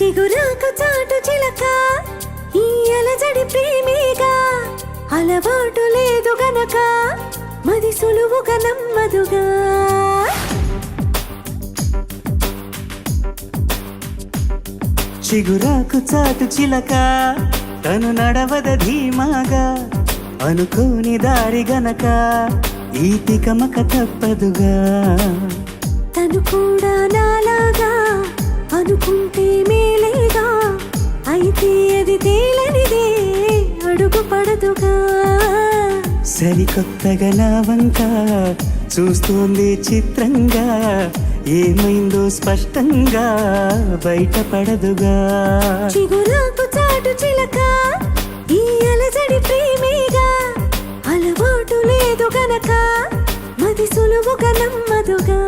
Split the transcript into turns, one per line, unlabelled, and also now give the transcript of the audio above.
చిగురాకు చాటు చిలక ఈ అలజడి ప్రేమేగా అలవాటు లేదు గనక మది సులువుగా నమ్మదుగా
చిగురాకు చాటు చిలక తను నడవద ధీమాగా అనుకోని దారి గనక ఈ తికమక తప్పదుగా
తను కూడా నాలాగా అనుకుంటే మేలేగా అయితే అది తేలనిదే అడుగు పడదుగా
సరికొత్తగా నా వంక చూస్తోంది చిత్రంగా ఏమైందో స్పష్టంగా బయటపడదుగా
చిగురాకు చాటు చిలక ఈ అలజడి ప్రేమేగా అలవాటు లేదు గనక మది సులువుగా నమ్మదుగా